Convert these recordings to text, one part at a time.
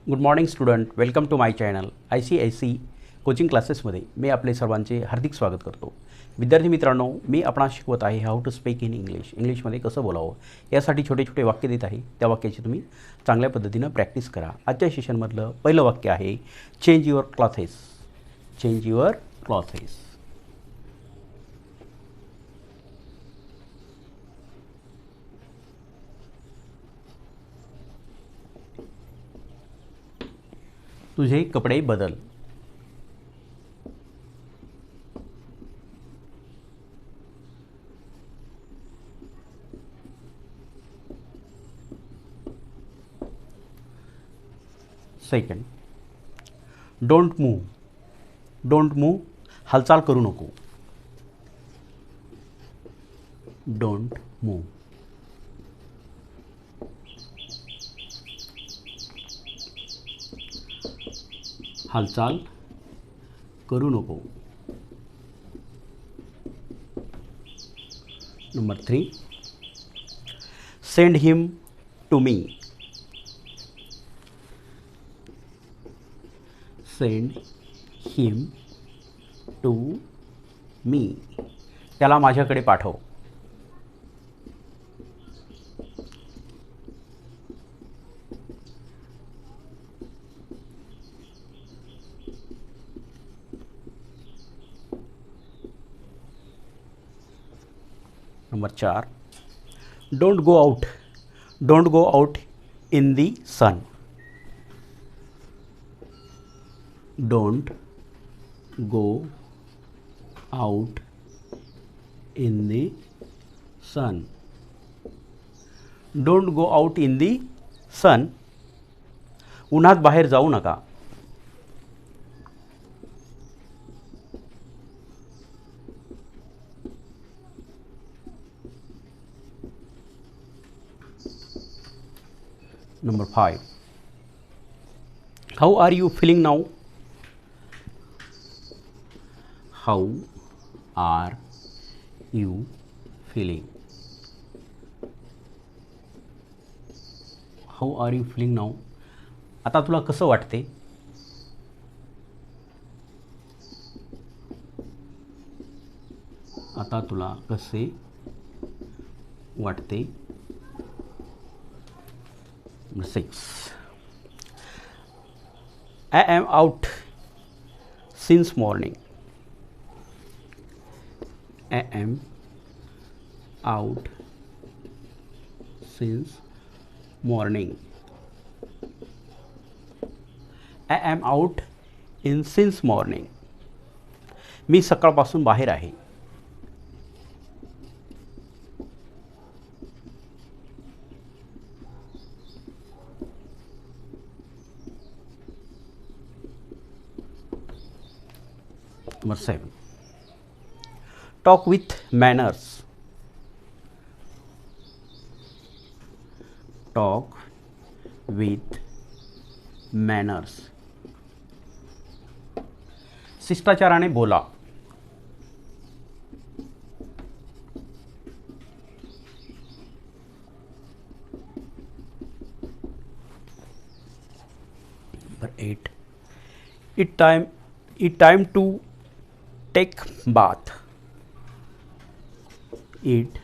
Good morning student, welcome to my channel ICIC coaching क्लासेसमध्ये मी आपले सर्वांचे हार्दिक स्वागत करतो. विद्यार्थी मित्रांनो, मी आपणास शिकवत आहे हाऊ टू स्पीक इन इंग्लिशमध्ये कसं बोलावं यासाठी छोटे छोटे वाक्य देत आहे. त्या वाक्याची तुम्ही चांगल्या पद्धतीनं प्रॅक्टिस करा. आजच्या सेशनमधलं पहिलं वाक्य आहे change your clothes. Change your clothes. तुझे कपडे बदल. Second, don't move. Don't move, हालचाल करू नको. Don't move. हालचाल करू नको. Number 3, send him to me. Send him to me, त्याला माझ्याकडे पाठव. Number 4, don't go out. Don't go out in the sun. Don't go out in the sun. Don't go out in the sun, उन्हात बाहेर जाऊ नका. Number 5, how are you feeling now? How are you feeling? How are you feeling now? आता तुला कसं वाटते? आता तुला कसे वाटते? Number 6, I am out since morning. I am out since morning. I am out in since morning. मी सकाळपासून बाहेर आहे. Number 7, talk with manners. Talk with manners. शिष्टाचाराने बोला. Number 8, it time to take bath. It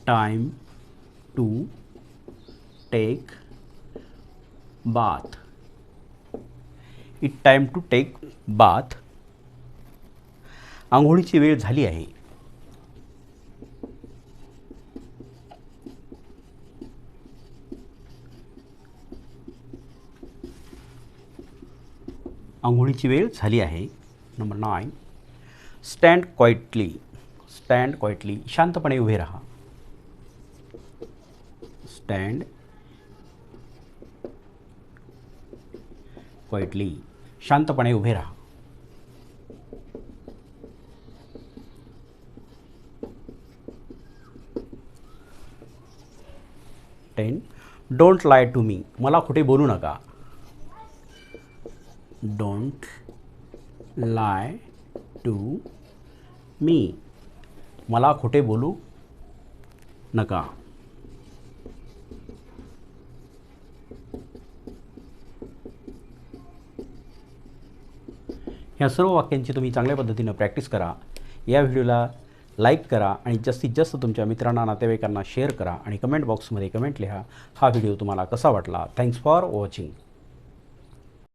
time to take bath. It time to take bath. आंघोळीची वेळ झाली आहे. आंघोळीची वेळ झाली आहे. Number 9, stand quietly. Stand quietly, शांतपणे उभे राहा. स्टँड क्वाइटली, शांतपणे उभे राहा. 10, डोंट लाय टू मी. मला खोटे बोलू नका. डोंट लाय टू मी, मला खोटे बोलू नका. ह्या सर्व वाक्यांची तुम्ही चांगल्या पद्धतीनं प्रॅक्टिस करा. या व्हिडिओला लाईक करा आणि जास्तीत जास्त तुमच्या मित्रांना, नातेवाईकांना शेअर करा आणि कमेंट बॉक्समध्ये कमेंट लिहा. हा व्हिडिओ तुम्हाला कसा वाटला. Thanks for watching.